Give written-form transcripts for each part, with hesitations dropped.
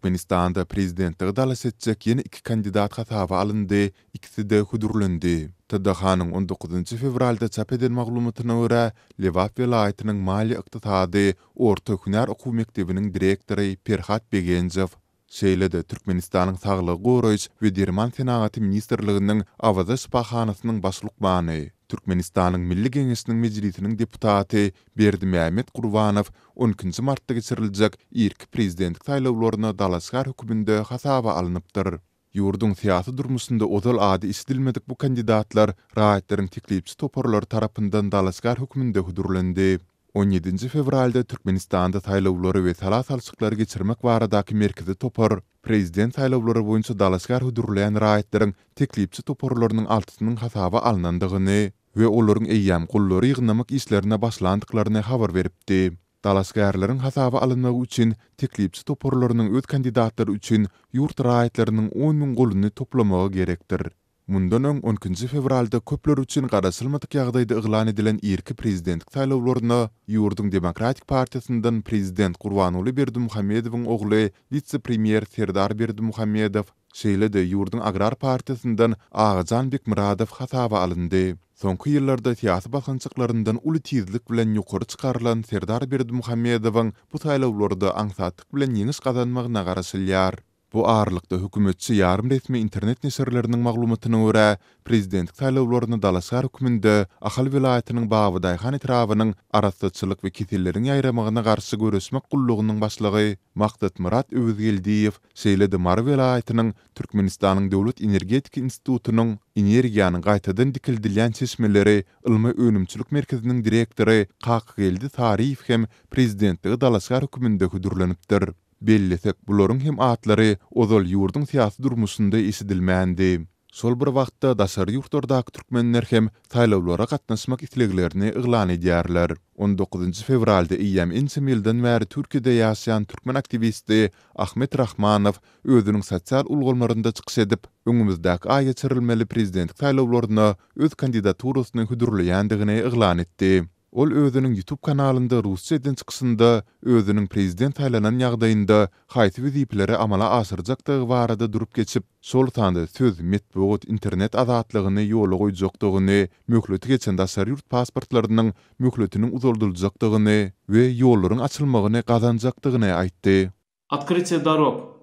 Türkmenistan'da prezidentligi dala seçecek yeni iki kandidat hasaba alındı, ikisi de hudurlandı. TDH'nın 19 fevralda çap eden maglumatyna görä, Lewap welaýatynyň mali ykdysady orta hünär okuw mekdebiniň direktory Perhat Begenjew şeýlede Türkmenistanyň saglygy goraýyş we derman senaty ministrliginiň awaza şifahanasynyň başlykmany, Türkmenistanyň Milli Geňeşiniň mejlisiniň deputaty Berdimämet Gurbanow 12 martda geçiriljek ilk prezidentlik saýlawlaryna Dalaşgar höküminde hasaba alınıpdyr. Yurdun siyasi durmusunda ozal ady isdilmedik bu kandidatlar raýatlaryň teklipçi toparlary tarapyndan Dalaşgar höküminde hudurlandy. 17 fevralda Türkmenistanda saýlawlary we salat alçyklary geçirmek baradaky merkezi topar prezident saýlawlary boýunça Dalaşgar hudurlayan raýatlaryň teklipçi toparlarynyň altysynyň hasaba alınandygyny we olaryň eýýäm gullary ýygnamak işlerine başlandyklaryny habar beripdi. Dalaşgarlaryň hasaba alynmagy üçin teklipçi toparlarynyň öz kandidatlary üçin ýurt raýatlarynyň 10.000 gulyny toplamagy gerekdir. Mundan öň 12 fevralda köpler üçin garaşylmadyk ýagdaýda yglan edilen irki prezidentlik saýlawlaryna Ýurdun Demokratik Partiýasyndan prezident Gurbanoly Berdimuhammedowyň ogly vitse-premier Serdar Berdimuhammedow şeýlede Ýurdun Agrar Partiýasyndan Agajan Bekmuradow hasaba alyndy. Soňky ýyllarda siýasy basançyklaryndan uly tizlik bilen ýokary çykarylan Serdar Berdimuhammedowyň bu saýlawlarda aňsatlyk bilen ýeňiş gazanmagyna garaşylýar. Bu ağırlıkta hükümetçi yarım resmi internet neşerlerinin maglumatyna görä, prezidentlik saýlawlaryny Dalaşgar höküminde Ahal welaýatynyň Babydaýhan etrawynyň araççylyk we keselleriň ýaýramagyna garşy görüşmek gullugynyň başlygy Maksat Murat Öwüzgeldiýew şeýlede Mar welaýatynyň Türkmenistanyň Döwlet Energetik Institutunyň energiýanyň gaýtadan dikildilýän çeşmeleri ylmy önümçilik merkeziniň direktory Kakgeldi Tariýew hem prezidentligi Dalaşgar höküminde hudurlanypdyr. Bellesek bularyň hem atlary ozal ýurdun siýasy durmuşynda esidilmändi. Şol bir wagtda daşary ýurtlardaky türkmenler hem saýlawlara gatnaşmak isleglerini yglan edýärler. 19 fevralda eýýäm ensemilden bäri Türkiýede ýaşaýan türkmen aktivisti Ahmet Rahmanow özüniň sosial ulgamlarynda çykyş edip, öňümüzdäki aý geçirilmeli prezidentlik saýlawlaryna öz kandidaturasyny hudurlaýandygyny yglan etdi. Ol özüniň YouTube kanalynda rusça eden çykysynda özüniň prezident saýlanan ýagdaýynda haýsy wezipleri amala aşyrjakdygy barada durup geçip, şol tanda söz, metbuat, internet azatlygyny ýola goýjakdygyny, möhleti geçen daşary ýurt pasportlarynyň möhletiniň uzaldyljakdygyny we ýollaryň açylmagyny gazanjakdygyny aýtdy. Открытие дорог,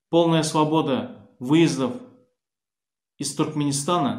полная свобода выездов из Туркменистана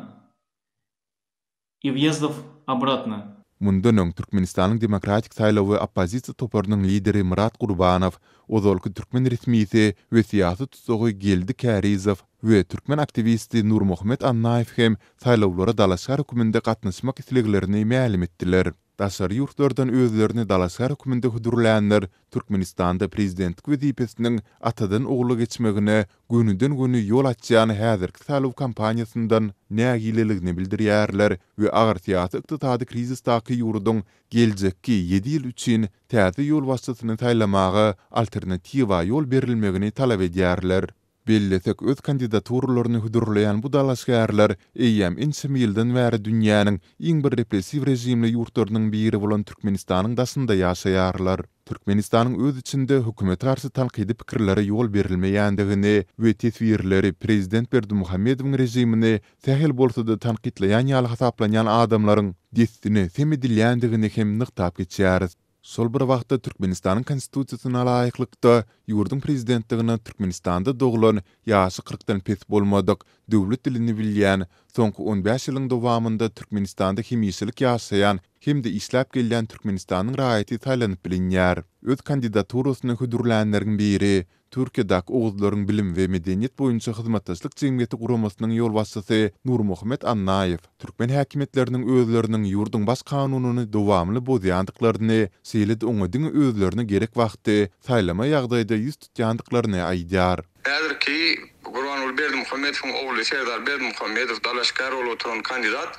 и въездов обратно. Mundan öň Türkmenistanyň Demokratik saýlawy oppozisiýa toparynyň lideri Murat Gurbanow, ozalky türkmen resmiýeti we siýasy tutsagy Geldi Kärizow we türkmen aktivisti Nurmuhammed Annaýew hem saýlawlara Dalaşgar höküminde gatnaşmak isleglerini ma'lum etdiler. Daşary ýurtlardan özlerini Dalaşgar höküminde hudurlaýanlar Türkmenistanda prezidentlik wezipesiniň atadan ogly geçmegine günüden-güni ýol açýany häzirki saýlaw kampaniýasyndan nägileligini bildirýärler we agyr siýasy ykdysady krizisdaky ýurdun geljekki 7 ýyl üçin täze ýol başçysyny saýlamagy alternatiwa ýol berilmegini talap edýärler. Bellesek öz kandidaturalarını hudurlayan bu Dalaşgarlar eýýäm ençe ýyldan bäri dünýäniň iň bir repressiw rejimli ýurtlarynyň biri bolan Türkmenistanyň daşynda ýaşaýarlar. Türkmenistanyň öz içinde hökümet garşy tanqidi pikirleri ýol berilmeýändigini we teswirleri prezident Berdimuhammedowyň rejimini sähel bolsa-da tanqidleýän ýaly hasaplanýan adamlaryň destini semedilýändigini hem nykdap geçýär. Sol bir wagtda Türkmenistanyň konstitusiýasyna laýyklykda ýurdun prezidentligine Türkmenistanda doglan ýaşy 40-dan pes bolmadyk döwlet dilini bilýän, soňky 15 ýylyň dowamında Türkmenistanda hemýeşilik ýaşaýan hem de işläp gelýän Türkmenistanyň raýaty saýlanyp bilinýär. Öz kandidaturasyny hudurlanlaryň biri Türkiýedaky oguzlaryň bilim we medeniýet boýunça hyzmatdaşlyk jemgyýeti guramasynyň ýol başçysy Nurmuhammed Annaýew, türkmen häkimetleriniň özleriniň ýurdun baş kanunyny dowamly bozýandyklaryny, şeýlede oňadyň özlerini gerek wagtda saýlama ýagdaýda ýüz tutýandyklaryny aýdýar. Häzirki Gurbanoly Berdimuhammedowyň ogly Serdar Berdimuhammedow Dalaşgar bolup oturan kandidat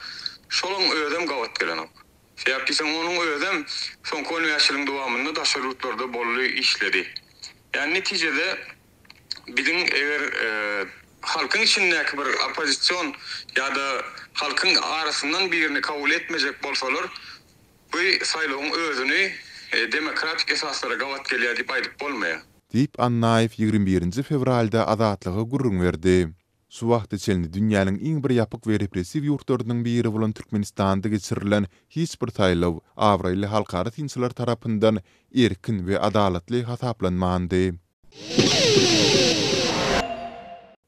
şolaň özem gawat gelen. Sebäpki onuň özem soňky 10 ýylyň dowamynda daşary ýurtlarda bolly işledi. Yani neticede bizim eğer halkın içindeki bir opozisyon ya da halkın arasından birini kabul etmeyecek bolsalar bu saýlawın özüni demokratik esaslara gawat gelýär diýip aýdyp bolmaýar. Deyip Annayev 21 fevralda azatlyga gurrun berdi. Şu wagty çelni dünýäniň iň bir ýapyk we repressiw ýurtlarynyň biri bolan Türkmenistanda geçirilen hiç bir taýlaw awraýly halkara tinçiler tarapyndan erkin we adalatly hasaplanmandy.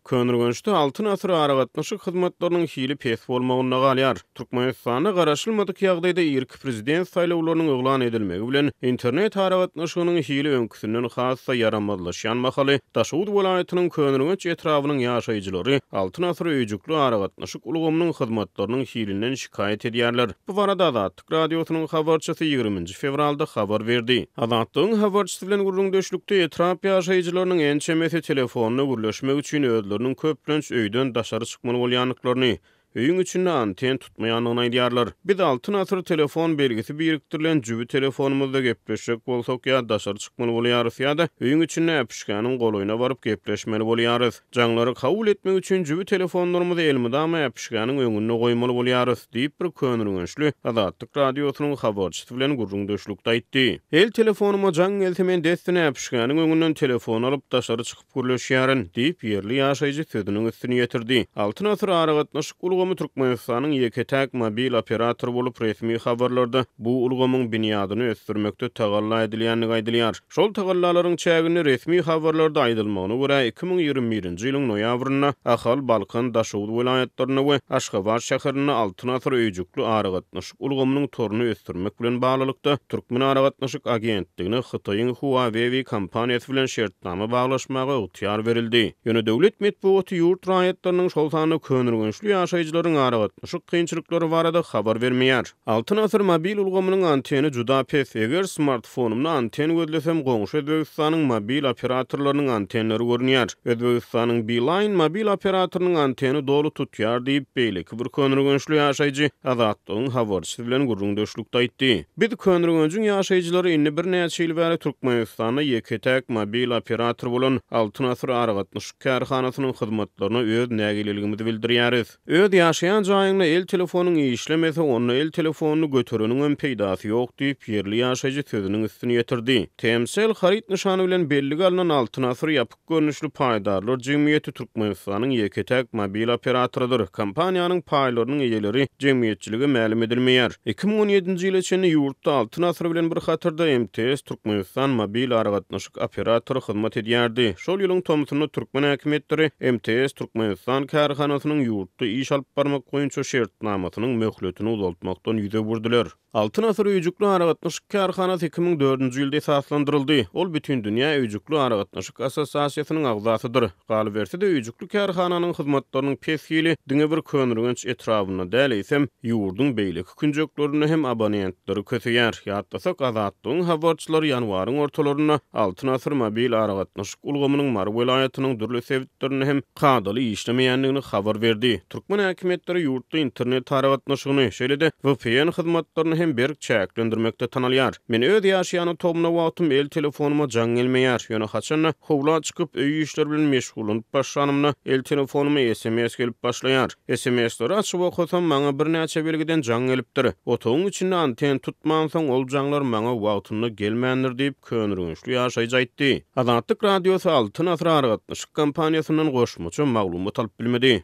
Könürgönçde altın asır aragatnaşyk hyzmatlarynyň hili pes bolmagyna galýar. Türkmenistana garaşylmadyk ýagdaýda ilk prezident saýlawlarynyň eglan edilmegi bilen internet aragatnaşygynyň hili öňküsinden hassa yaramazlaşýan mahaly Daşowut welaýatynyň Könürgönç etrawynyň ýaşaýjylary altın asır öýjükli aragatnaşyk ulgamynyň hyzmatlarynyň hilinden şikayet edýärler. Bu barada Azatlyk radiosynyň habarçysy 20 fevralda habar berdi. Azatlygyň habarçysy bilen gurrundaşlykda etrap ýaşaýjylarynyň en çemesi telefonuny gürleşmek üçin köplenç öýden daşary çykmaly bolýanlyklaryny, öýüň içinde anten tutmaýanyny aýdýarlar. Biz altyn asır telefon belgisi birikdirilen jübi telefonumyzda gepleşek bolsak ýa daşary çykmaly bolýarys ýa-da öýüň içinde äpişgäniň golaýyna baryp gepleşmeli bolýarys. Jaňlary kabul etmek üçin jübi telefonlarymyzy elmydama äpişgäniň öňüne goýmaly bolýarys diýip bir könürgönçli Azatlyk radiosynyň habarçysy bilen gurrundaşlykda aýtdy. El telefonuma jaň gelse men destine äpişgäniň öňünden telefon alyp daşary çykyp gürleşýärin diýip ýerli ýaşaýjy sözüniň üstüne ýetirdi. Altyn asır aragatnaşyk ulgamy Türkmenistanyň ýeketäk mobil operatory bolup resmi habarlarda bu ulgamyň binýadyny ösdürmekde tagalla edilýänligi aýdylýar. Şol tagallalaryň çägini resmi habarlarda aýdylmagyna görä 2021-nji ýylyň noýabryna Ahal, Balkan, Daşowut welaýatlaryna we Aşgabat şäherine altyn asır öýjükli aragatnaşyk ulgamynyň toruny ösdürmek bilen baglykda Türkmen aragatnaşyk agentligine Hytaýyň Huawei kompaniýasy bilen şertnama baglaşmagy ygtyýar berildi. Ýöne döwlet medeniýeti ýurt raýatlarynyň şol sany könürgönçli ýaşaýjylaryň aragatnaşyk kynçylyklary barada habar bermeýär. Altyn asır mobil ulgamynyň anteni juda pes. Eger smartfonumda anten gözlesem goňşy Özbegistanyň mobil operatorlarynyň antenleri görünýär. Özbegistanyň Beeline mobil operatorynyň anteni dolu tutýar diýip beýleki bir könürgönçli ýaşaýjy Azatlygyň habarçysy bilen gurrundaşlykda aýtdy. Biz könürgönçüň ýaşaýjylary indi bir näçe ýyl bäri Türkmenistanda ýeketäk mobil operator bolan altyn asır aragatnaşyk kärhanasynyň hyzmatlaryna öz nägiligimizi bildirýäris. Öz ýaşaýan jaýyňda el telefonuň işlemese onu el telefonunu götüreniň hem peýdasy ýok diýip ýerli ýaşaýjy sözüniň üstüne ýetirdi. Temsel harit nyşany bilen belli alynan altyn asır ýapyk görnüşli paýdarlar jemgyýeti Türkmenistanyň ýeketäk mobil operatorydyr. Kompaniýanyň paýlarynyň eýeleri jemgyýetçiligi ma'lum edilmeýär. 2017-nji ýyl içinde ýurtda altyn asır bilen bir hatyrda MTS Türkmenistan mobil aragatnaşyk operatory hyzmat edýärdi. Şol ýylyň tomsyny Türkmen häkimetleri MTS Türkmenistan kärhanasynyň ýurtda iş alyp barmak goýunça şertnamasynyň möhletini uzaltmakdan ýüze burdiler. Altyn asır öýjükli aragatnaşyk kärhanasy 2004-nji ýylda esaslandyryldy. Ol bütün dünýä öýjükli aragatnaşyk assosiasiýasynyň agzasydyr. Galy berse de öýjükli kärhananyň hyzmatlarynyň pesgili diňe bir könürgönç etrawyna däleýsem ýurduň beýleki künjeklerini hem abonentleri kötüýär. Ýatdasak Azatlygyň habarçylary ýanwaryň ortalaryna altyn asır mobil aragatnaşyk ulgamynyň mar welaýatynyň dürli sebitlerini hem kadaly işlemeýänligini habar berdi. Türkmen häkimetleri ýurtda internet aragatnaşygyny, şeýle-de VPN hyzmatlaryny hem berk çäklendirmekde tanalýar. Men öz ýaşaýan tobuna wagtym el telefonuma jaň gelmeýär. Ýöne haçan howla çykyp öý işler bilen meşgulunyp başlanymna el telefonuma SMS gelip başlaýar. SMS-leri açyp okusam maňa bir näçe belgiden jaň gelipdir. Otogyň içinde anten tutmansaň ol jaňlar maňa wagtyna gelmändir diýip könürgönçli ýaşaýjy aýtdy. Azatlyk radiosy altyn asır aragatnaşyk kompaniýasynyň goşmacy maglumat alyp bilmedi.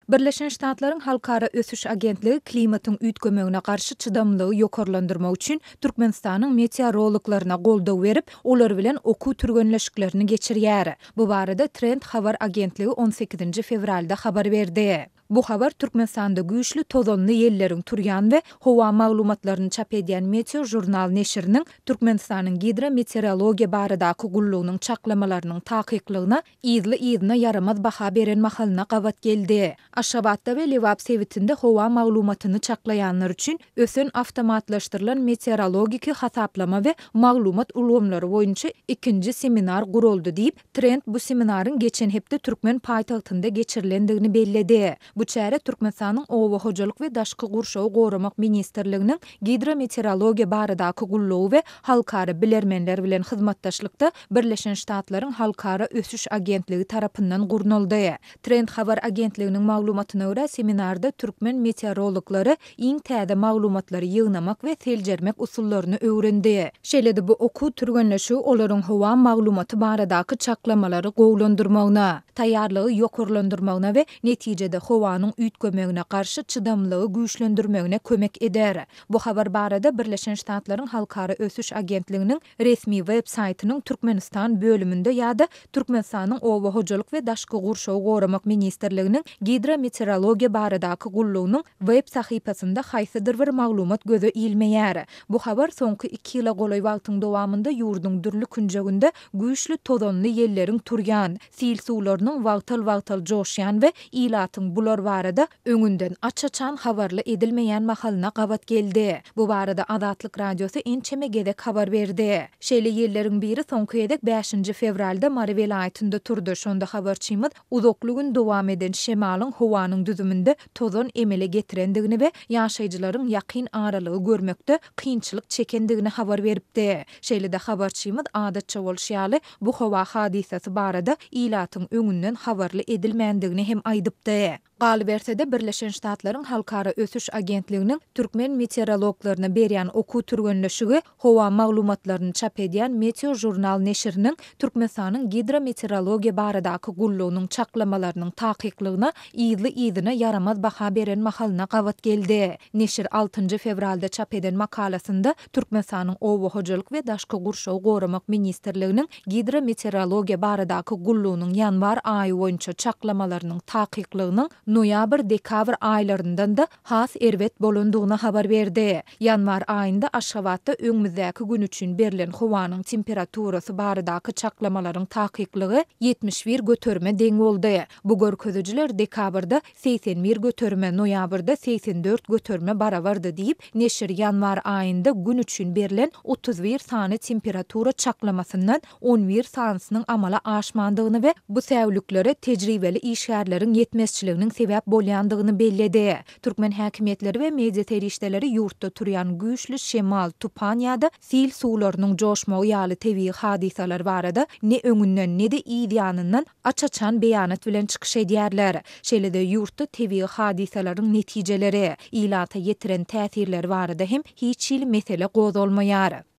Birleşen Ştatlaryň Halkara Ösüş Agentligi klimatyň üýtgemegine garşy çydamlygy ýokarlandyrmak üçin Türkmenistanyň meteorologlaryna goldaw berip, olar bilen oku türgenleşiklerini geçirýär. Bu barada Trend Habar Agentligi 18 fevralda habar berdi. Bu habar Türkmenistanda güýçli tozanly ýelleriň turýan we howa maglumatlaryny çap edýän Meteor jurnal neşriniň Türkmenistanyň gidrometeorologiýa baradaky gullugynyň çaklamalarynyň takyqlygyna ýyzly yaramaz baha beren mahalyna gawat geldi. Aşgabatda we Lewap sewitinde howa maglumatyny çaklaýanlar üçin ösen awtomatlaşdyrylan meteorologik hasaplama we maglumat ulgamlary boýunça ikinji seminar guruldy diýip Trend bu seminaryň geçen hepde Türkmen paýtagtynda geçirilendigini belledi. Bu çäre Türkmenistanyň Owa hojalyk we daşky gurşawy goramak ministrliginiň gidrometeorologiýa baradaky gullugy we halkara bilermenler bilen hyzmatdaşlykda Birleşen Ştatlaryň Halkara Ösüş Agentligi tarapyndan gurnuldy. Trend habar agentliginiň maglumatyna görä seminarda türkmen meteorologlary iň täze maglumatlary ýygnamak we seljermek usullaryny öwrendi. Şeýle bu oku türgenleşi olaryň hawa maglumaty baradaky çaklamalary gowlandyrmagyna, taýýarlygy ýokurlandyrmagyna we netijede hawanyň üýtgemegine garşy çydamlygy güýçlendirmegine kömek eder. Bu habar barada Birleşen Ştatlaryň Halkara Ösüş Agentliginiň resmi web saýtynyň Türkmenistan bölümünde ýa-da Türkmenistanyň Owa hojalyk we daşky gurşawy goramak ministrliginiň gidrometeorologiýa baradaky gullugynyň web sahypasynda haýsydyr bir maglumat göze ilmeýär. Bu habar soňky 2 ýyla golay wagtyň dowamında ýurduň dürli künjeginde güýçli tozanly ýelleriň turýan, sil suwlarynyň wagtal joşýan we ilatyň bular barada öňünden açaçan habarly edilmeýän mahalyna gabat geldi. Bu barada Azatlyk radiosu ençeme gedek habar berdi. Şeýle ýelleriň biri soňky edek 5 fevralda Mary welaýatynda turdy. Şonda habarçymyz uzakly gün dowam eden şemalyň howanyň düzüminde tozan emele getirendigini we ýaşaýjylaryň ýakyn aralygy görmekde kynçylyk çekendigini habar beripdi. Şeýle-de habarçymyz adatça bolşýaly bu hawa hadisesi barada ilatyň öňünden habarly edilmändigini hem aýdypdy. Galy bersede Birleşen Ştatlaryň Halkara Ösüş Agentliginiň türkmen meteorologlaryna berýän oku türgenleşigi hawa maglumatlaryny çap edýän Meteo jurnal neşriniň Türkmenistanyň gidrometeorologiýa baradaky gullugynyň çaklamalarynyň takyqlygyna ýyzly yaramaz baha beren mahalyna gabat geldi. Neşir 6 fevralda çap eden makalasynda Türkmenistanyň Owa hojalyk we daşky gurşawy goramak ministrliginiň gidrometeorologiýa baradaky gullugynyň ýanwar aýy boýunça çaklamalarynyň takyqlygynyň noýabr-dekabr aýlaryndan da has erwet bolandygyna habar berdi. Ýanwar aýynda Aşgabatda öňümüzdäki gün üçin berilen howanyň temperaturasy baradaky çaklamalaryň takyqlygy 71 göterme deň boldy. Bu görkezjiler dekabrda 81 göterme, noýabrda 84 göterme barabardy diýip neşir ýanwar aýynda gün üçin berilen 31 sany temperatura çaklamasyndan 11 sanysynyň amala aşmandygyny we bu säwlüklere tejribeli işgärleriň yetmezçiliginiň sebäp bolýandygyny belledi. Türkmen häkimetleri we media terişdeleri ýurtda turýan güýçli şemal, tupan ýa-da sil suwlarynyň joşmagy ýaly tebii hadisalar barada ne öňünden ne de ýanyndan açaçan beýanat bilen çykyş edýärler. Şeýle-de ýurtda tebii hadisalaryň netijeleri, ilata ýetiren täsirleri barada hem hiç ýyl mesele gozulmaýar.